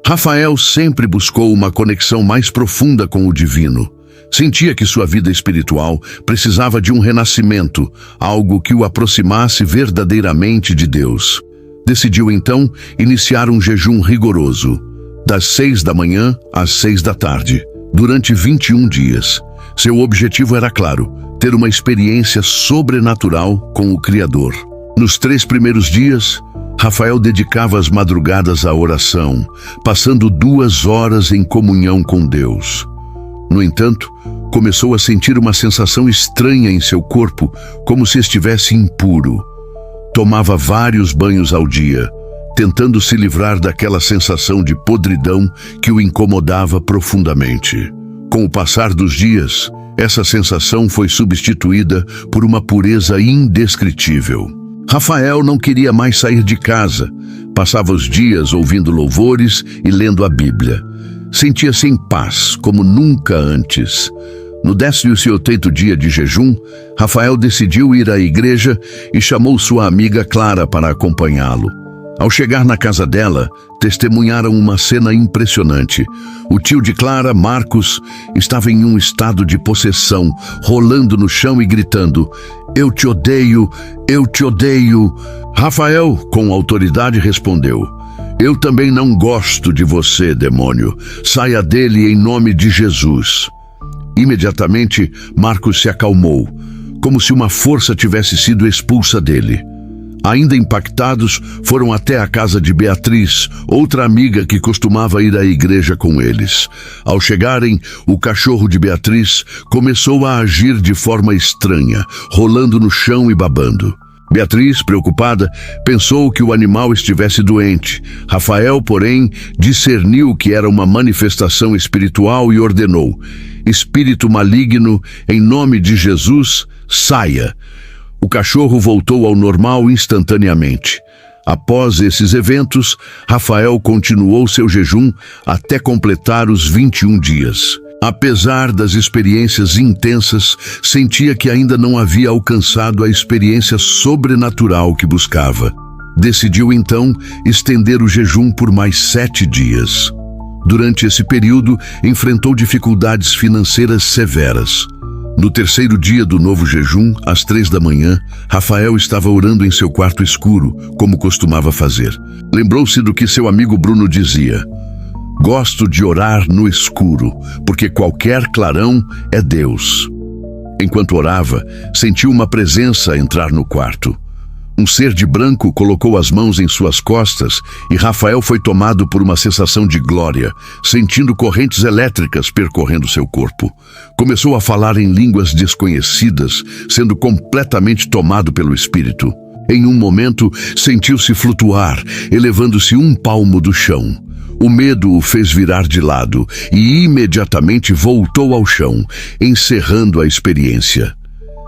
Rafael sempre buscou uma conexão mais profunda com o divino. Sentia que sua vida espiritual precisava de um renascimento, algo que o aproximasse verdadeiramente de Deus. Decidiu então iniciar um jejum rigoroso, das 6 da manhã às 6 da tarde, durante 21 dias. Seu objetivo era claro: ter uma experiência sobrenatural com o Criador. Nos 3 primeiros dias, Rafael dedicava as madrugadas à oração, passando 2 horas em comunhão com Deus. No entanto, começou a sentir uma sensação estranha em seu corpo, como se estivesse impuro. Tomava vários banhos ao dia, tentando se livrar daquela sensação de podridão que o incomodava profundamente. Com o passar dos dias, essa sensação foi substituída por uma pureza indescritível. Rafael não queria mais sair de casa. Passava os dias ouvindo louvores e lendo a Bíblia. Sentia-se em paz, como nunca antes. No 18º dia de jejum, Rafael decidiu ir à igreja e chamou sua amiga Clara para acompanhá-lo. Ao chegar na casa dela, testemunharam uma cena impressionante. O tio de Clara, Marcos, estava em um estado de possessão, rolando no chão e gritando: "Eu te odeio, eu te odeio." Rafael, com autoridade, respondeu: "Eu também não gosto de você, demônio. Saia dele em nome de Jesus." Imediatamente, Marcos se acalmou, como se uma força tivesse sido expulsa dele. Ainda impactados, foram até a casa de Beatriz, outra amiga que costumava ir à igreja com eles. Ao chegarem, o cachorro de Beatriz começou a agir de forma estranha, rolando no chão e babando. Beatriz, preocupada, pensou que o animal estivesse doente. Rafael, porém, discerniu que era uma manifestação espiritual e ordenou: "Espírito maligno, em nome de Jesus, saia." O cachorro voltou ao normal instantaneamente. Após esses eventos, Rafael continuou seu jejum até completar os 21 dias. Apesar das experiências intensas, sentia que ainda não havia alcançado a experiência sobrenatural que buscava. Decidiu então estender o jejum por mais 7 dias. Durante esse período, enfrentou dificuldades financeiras severas. No 3º dia do novo jejum, às 3 da manhã, Rafael estava orando em seu quarto escuro, como costumava fazer. Lembrou-se do que seu amigo Bruno dizia: "Gosto de orar no escuro, porque qualquer clarão é Deus." Enquanto orava, sentiu uma presença entrar no quarto. Um ser de branco colocou as mãos em suas costas e Rafael foi tomado por uma sensação de glória, sentindo correntes elétricas percorrendo seu corpo. Começou a falar em línguas desconhecidas, sendo completamente tomado pelo Espírito. Em um momento, sentiu-se flutuar, elevando-se 1 palmo do chão. O medo o fez virar de lado e imediatamente voltou ao chão, encerrando a experiência.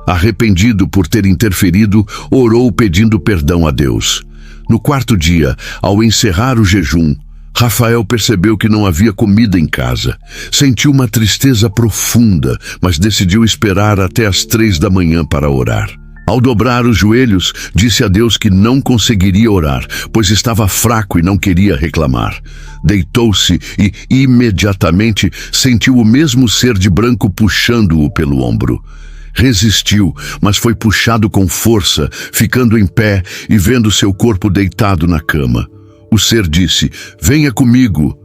Arrependido por ter interferido, orou pedindo perdão a Deus. No 4º dia, ao encerrar o jejum, Rafael percebeu que não havia comida em casa. Sentiu uma tristeza profunda, mas decidiu esperar até as 3 da manhã para orar. Ao dobrar os joelhos, disse a Deus que não conseguiria orar, pois estava fraco e não queria reclamar. Deitou-se e, imediatamente, sentiu o mesmo ser de branco puxando-o pelo ombro. Resistiu, mas foi puxado com força, ficando em pé e vendo seu corpo deitado na cama. O ser disse: "Venha comigo."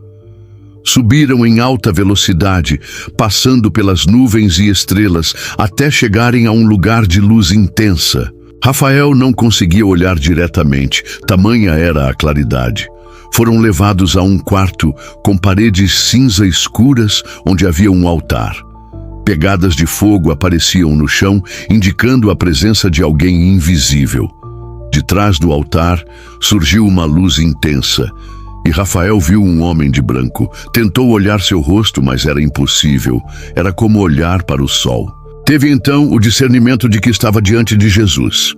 Subiram em alta velocidade, passando pelas nuvens e estrelas, até chegarem a um lugar de luz intensa. Rafael não conseguia olhar diretamente, tamanha era a claridade. Foram levados a um quarto com paredes cinza escuras, onde havia um altar. Pegadas de fogo apareciam no chão, indicando a presença de alguém invisível. De trás do altar, surgiu uma luz intensa, e Rafael viu um homem de branco. Tentou olhar seu rosto, mas era impossível. Era como olhar para o sol. Teve então o discernimento de que estava diante de Jesus.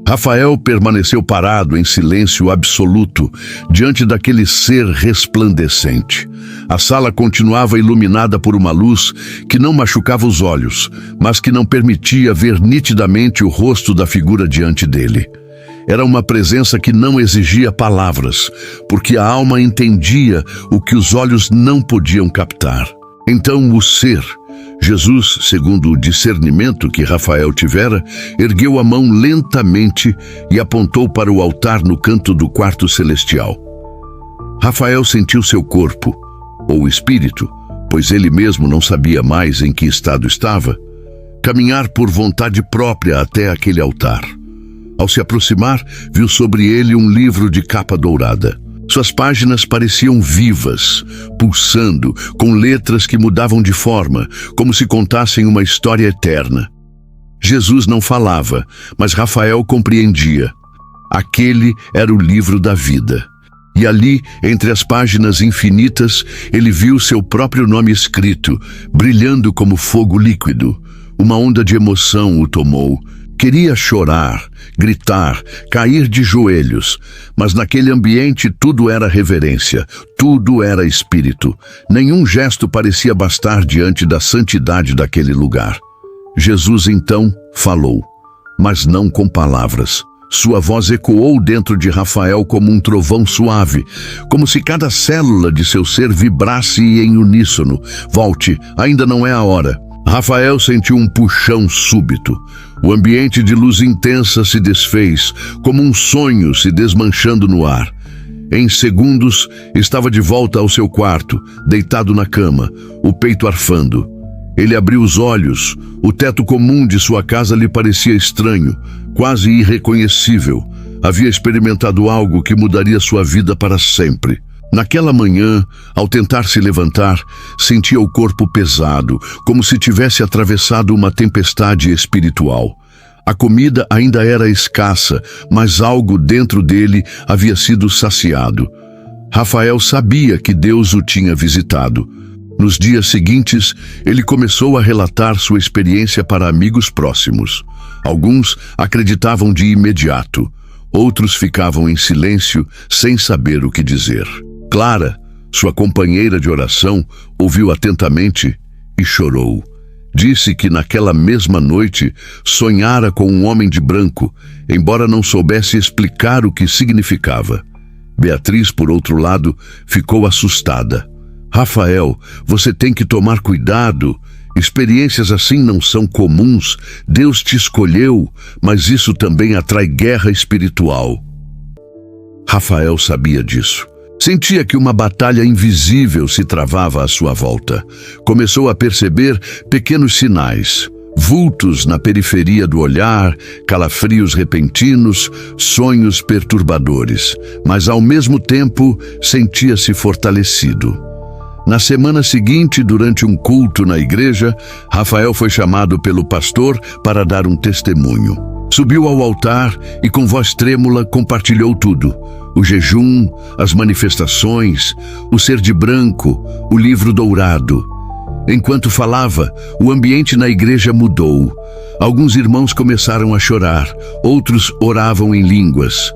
Rafael permaneceu parado em silêncio absoluto, diante daquele ser resplandecente. A sala continuava iluminada por uma luz que não machucava os olhos, mas que não permitia ver nitidamente o rosto da figura diante dele. Era uma presença que não exigia palavras, porque a alma entendia o que os olhos não podiam captar. Então o ser, Jesus, segundo o discernimento que Rafael tivera, ergueu a mão lentamente e apontou para o altar no canto do quarto celestial. Rafael sentiu seu corpo, ou espírito, pois ele mesmo não sabia mais em que estado estava, caminhar por vontade própria até aquele altar. Ao se aproximar, viu sobre ele um livro de capa dourada. Suas páginas pareciam vivas, pulsando, com letras que mudavam de forma, como se contassem uma história eterna. Jesus não falava, mas Rafael compreendia. Aquele era o livro da vida. E ali, entre as páginas infinitas, ele viu seu próprio nome escrito, brilhando como fogo líquido. Uma onda de emoção o tomou. Queria chorar, gritar, cair de joelhos, mas naquele ambiente tudo era reverência, tudo era espírito. Nenhum gesto parecia bastar diante da santidade daquele lugar. Jesus então falou, mas não com palavras. Sua voz ecoou dentro de Rafael como um trovão suave, como se cada célula de seu ser vibrasse em uníssono. Volte, ainda não é a hora. Rafael sentiu um puxão súbito. O ambiente de luz intensa se desfez, como um sonho se desmanchando no ar. Em segundos, estava de volta ao seu quarto, deitado na cama, o peito arfando. Ele abriu os olhos. O teto comum de sua casa lhe parecia estranho, quase irreconhecível. Havia experimentado algo que mudaria sua vida para sempre. Naquela manhã, ao tentar se levantar, sentia o corpo pesado, como se tivesse atravessado uma tempestade espiritual. A comida ainda era escassa, mas algo dentro dele havia sido saciado. Rafael sabia que Deus o tinha visitado. Nos dias seguintes, ele começou a relatar sua experiência para amigos próximos. Alguns acreditavam de imediato, outros ficavam em silêncio, sem saber o que dizer. Clara, sua companheira de oração, ouviu atentamente e chorou. Disse que naquela mesma noite sonhara com um homem de branco, embora não soubesse explicar o que significava. Beatriz, por outro lado, ficou assustada. Rafael, você tem que tomar cuidado. Experiências assim não são comuns. Deus te escolheu, mas isso também atrai guerra espiritual. Rafael sabia disso. Sentia que uma batalha invisível se travava à sua volta. Começou a perceber pequenos sinais. Vultos na periferia do olhar, calafrios repentinos, sonhos perturbadores. Mas ao mesmo tempo, sentia-se fortalecido. Na semana seguinte, durante um culto na igreja, Rafael foi chamado pelo pastor para dar um testemunho. Subiu ao altar e com voz trêmula compartilhou tudo. O jejum, as manifestações, o ser de branco, o livro dourado. Enquanto falava, o ambiente na igreja mudou. Alguns irmãos começaram a chorar, outros oravam em línguas.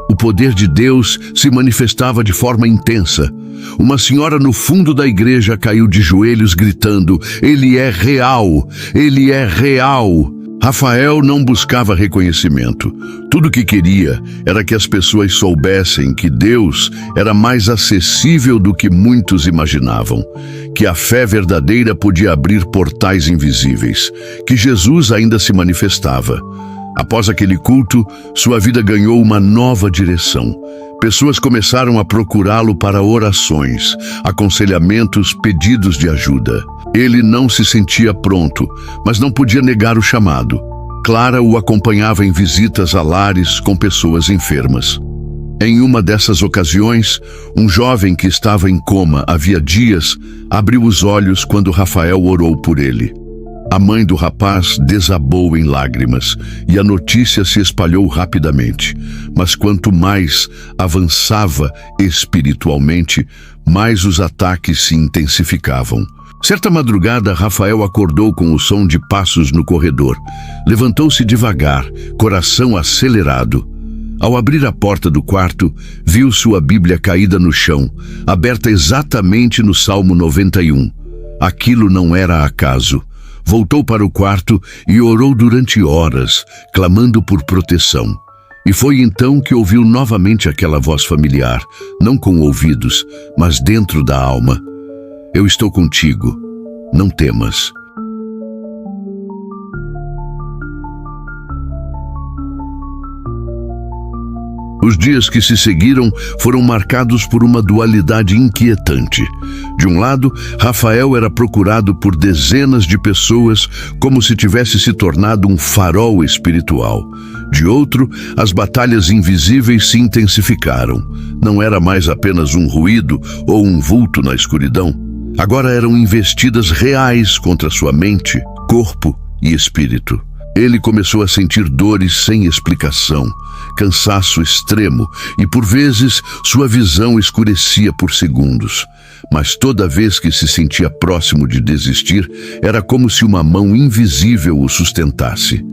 O poder de Deus se manifestava de forma intensa. Uma senhora no fundo da igreja caiu de joelhos gritando: "Ele é real! Ele é real!" Rafael não buscava reconhecimento. Tudo o que queria era que as pessoas soubessem que Deus era mais acessível do que muitos imaginavam, que a fé verdadeira podia abrir portais invisíveis, que Jesus ainda se manifestava. Após aquele culto, sua vida ganhou uma nova direção. Pessoas começaram a procurá-lo para orações, aconselhamentos, pedidos de ajuda. Ele não se sentia pronto, mas não podia negar o chamado. Clara o acompanhava em visitas a lares com pessoas enfermas. Em uma dessas ocasiões, um jovem que estava em coma havia dias abriu os olhos quando Rafael orou por ele. A mãe do rapaz desabou em lágrimas e a notícia se espalhou rapidamente. Mas quanto mais avançava espiritualmente, mais os ataques se intensificavam. Certa madrugada, Rafael acordou com o som de passos no corredor. Levantou-se devagar, coração acelerado. Ao abrir a porta do quarto, viu sua Bíblia caída no chão, aberta exatamente no Salmo 91. Aquilo não era acaso. Voltou para o quarto e orou durante horas, clamando por proteção. E foi então que ouviu novamente aquela voz familiar, não com ouvidos, mas dentro da alma. Eu estou contigo, não temas. Os dias que se seguiram foram marcados por uma dualidade inquietante. De um lado, Rafael era procurado por dezenas de pessoas como se tivesse se tornado um farol espiritual. De outro, as batalhas invisíveis se intensificaram. Não era mais apenas um ruído ou um vulto na escuridão. Agora eram investidas reais contra sua mente, corpo e espírito. Ele começou a sentir dores sem explicação, cansaço extremo e, por vezes, sua visão escurecia por segundos. Mas toda vez que se sentia próximo de desistir, era como se uma mão invisível o sustentasse.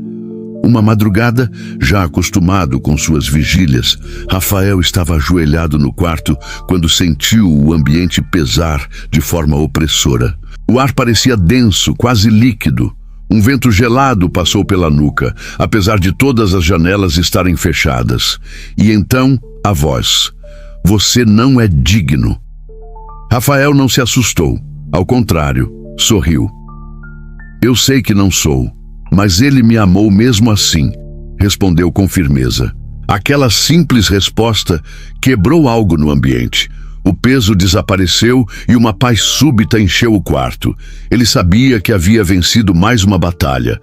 Uma madrugada, já acostumado com suas vigílias, Rafael estava ajoelhado no quarto quando sentiu o ambiente pesar de forma opressora. O ar parecia denso, quase líquido. Um vento gelado passou pela nuca, apesar de todas as janelas estarem fechadas. E então, a voz: "Você não é digno." Rafael não se assustou. Ao contrário, sorriu. "Eu sei que não sou, mas ele me amou mesmo assim", respondeu com firmeza. Aquela simples resposta quebrou algo no ambiente. O peso desapareceu e uma paz súbita encheu o quarto. Ele sabia que havia vencido mais uma batalha.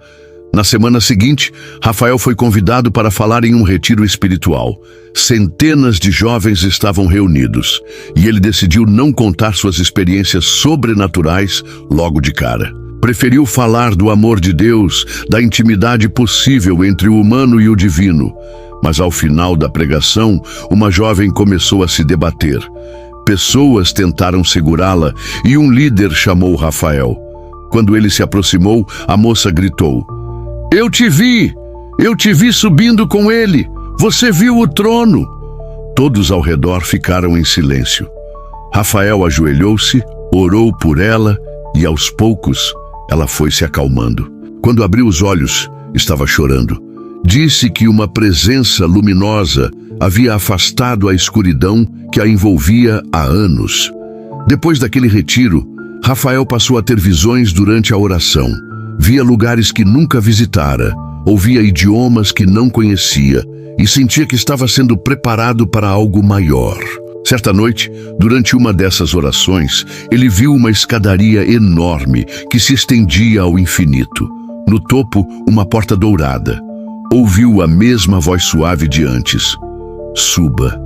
Na semana seguinte, Rafael foi convidado para falar em um retiro espiritual. Centenas de jovens estavam reunidos e ele decidiu não contar suas experiências sobrenaturais logo de cara. Preferiu falar do amor de Deus, da intimidade possível entre o humano e o divino. Mas ao final da pregação, uma jovem começou a se debater. Pessoas tentaram segurá-la e um líder chamou Rafael. Quando ele se aproximou, a moça gritou: Eu te vi subindo com ele! Você viu o trono!" Todos ao redor ficaram em silêncio. Rafael ajoelhou-se, orou por ela e, aos poucos, ela foi se acalmando. Quando abriu os olhos, estava chorando. Disse que uma presença luminosa havia afastado a escuridão que a envolvia há anos. Depois daquele retiro, Rafael passou a ter visões durante a oração. Via lugares que nunca visitara, ouvia idiomas que não conhecia e sentia que estava sendo preparado para algo maior. Certa noite, durante uma dessas orações, ele viu uma escadaria enorme que se estendia ao infinito. No topo, uma porta dourada. Ouviu a mesma voz suave de antes: "Suba."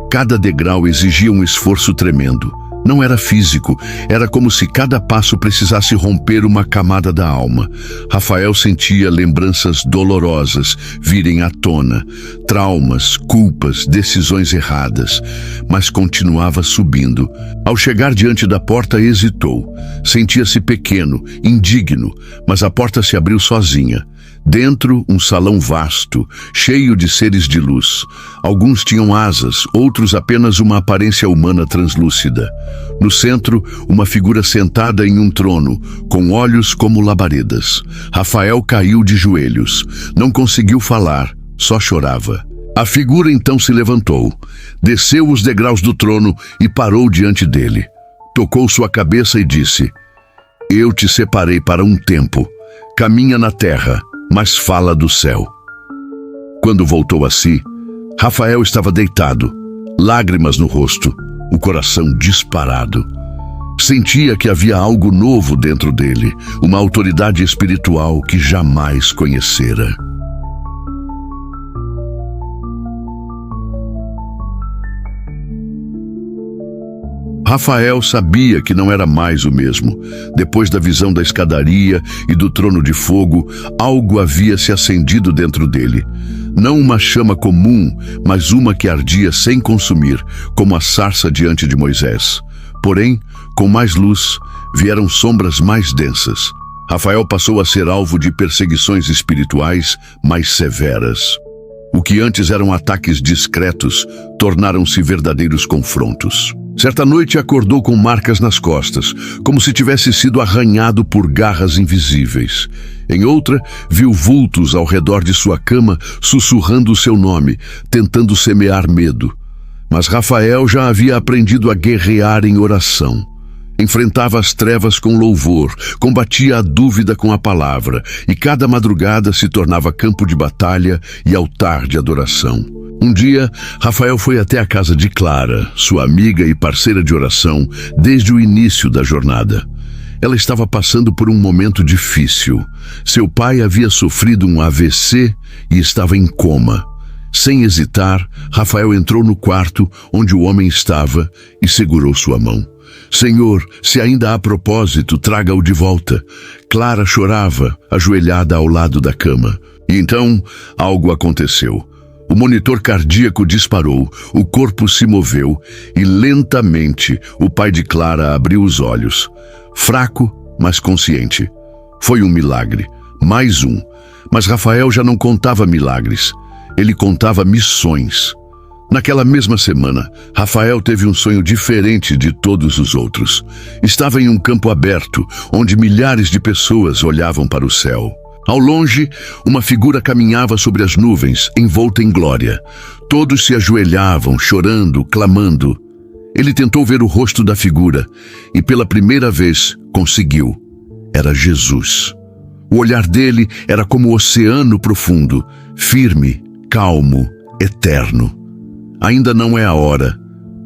Cada degrau exigia um esforço tremendo. Não era físico, era como se cada passo precisasse romper uma camada da alma. Rafael sentia lembranças dolorosas virem à tona, traumas, culpas, decisões erradas, mas continuava subindo. Ao chegar diante da porta, hesitou. Sentia-se pequeno, indigno, mas a porta se abriu sozinha. Dentro, um salão vasto, cheio de seres de luz. Alguns tinham asas, outros apenas uma aparência humana translúcida. No centro, uma figura sentada em um trono, com olhos como labaredas. Rafael caiu de joelhos. Não conseguiu falar, só chorava. A figura então se levantou, desceu os degraus do trono e parou diante dele. Tocou sua cabeça e disse: "Eu te separei para um tempo. Caminha na terra, mas fala do céu." Quando voltou a si, Rafael estava deitado, lágrimas no rosto, o coração disparado. Sentia que havia algo novo dentro dele, uma autoridade espiritual que jamais conhecera. Rafael sabia que não era mais o mesmo. Depois da visão da escadaria e do trono de fogo, algo havia se acendido dentro dele. Não uma chama comum, mas uma que ardia sem consumir, como a sarça diante de Moisés. Porém, com mais luz, vieram sombras mais densas. Rafael passou a ser alvo de perseguições espirituais mais severas. O que antes eram ataques discretos, tornaram-se verdadeiros confrontos. Certa noite acordou com marcas nas costas, como se tivesse sido arranhado por garras invisíveis. Em outra, viu vultos ao redor de sua cama, sussurrando o seu nome, tentando semear medo. Mas Rafael já havia aprendido a guerrear em oração. Enfrentava as trevas com louvor, combatia a dúvida com a palavra, e cada madrugada se tornava campo de batalha e altar de adoração. Um dia, Rafael foi até a casa de Clara, sua amiga e parceira de oração, desde o início da jornada. Ela estava passando por um momento difícil. Seu pai havia sofrido um AVC e estava em coma. Sem hesitar, Rafael entrou no quarto onde o homem estava e segurou sua mão. Senhor, se ainda há propósito, traga-o de volta. Clara chorava, ajoelhada ao lado da cama. E então, algo aconteceu. O monitor cardíaco disparou, o corpo se moveu e lentamente o pai de Clara abriu os olhos. Fraco, mas consciente. Foi um milagre, mais um. Mas Rafael já não contava milagres, ele contava missões. Naquela mesma semana, Rafael teve um sonho diferente de todos os outros. Estava em um campo aberto, onde milhares de pessoas olhavam para o céu. Ao longe, uma figura caminhava sobre as nuvens, envolta em glória. Todos se ajoelhavam, chorando, clamando. Ele tentou ver o rosto da figura e, pela primeira vez, conseguiu. Era Jesus. O olhar dele era como o oceano profundo, firme, calmo, eterno. Ainda não é a hora,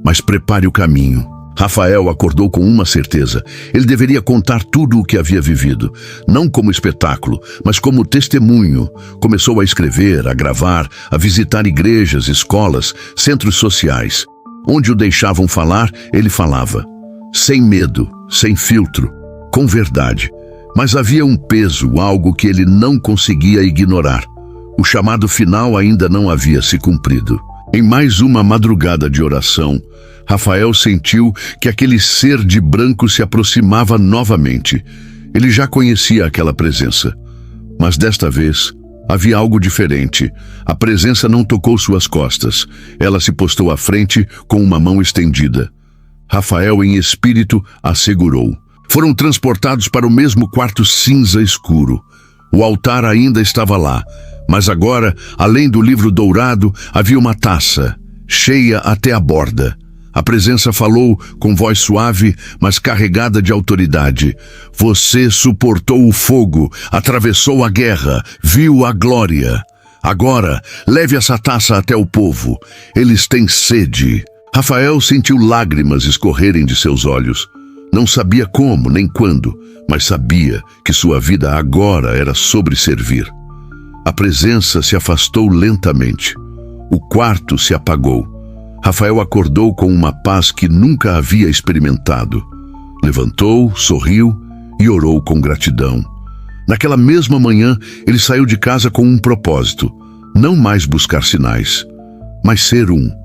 mas prepare o caminho. Rafael acordou com uma certeza. Ele deveria contar tudo o que havia vivido, não como espetáculo, mas como testemunho. Começou a escrever, a gravar, a visitar igrejas, escolas, centros sociais. Onde o deixavam falar, ele falava. Sem medo, sem filtro, com verdade. Mas havia um peso, algo que ele não conseguia ignorar. O chamado final ainda não havia se cumprido. Em mais uma madrugada de oração, Rafael sentiu que aquele ser de branco se aproximava novamente. Ele já conhecia aquela presença, mas desta vez havia algo diferente. A presença não tocou suas costas. Ela se postou à frente com uma mão estendida. Rafael, em espírito, a segurou. Foram transportados para o mesmo quarto cinza escuro. O altar ainda estava lá, mas agora, além do livro dourado, havia uma taça, cheia até a borda. A presença falou com voz suave, mas carregada de autoridade. Você suportou o fogo, atravessou a guerra, viu a glória. Agora, leve essa taça até o povo. Eles têm sede. Rafael sentiu lágrimas escorrerem de seus olhos. Não sabia como nem quando, mas sabia que sua vida agora era sobre servir. A presença se afastou lentamente. O quarto se apagou. Rafael acordou com uma paz que nunca havia experimentado. Levantou, sorriu e orou com gratidão. Naquela mesma manhã, ele saiu de casa com um propósito: não mais buscar sinais, mas ser um.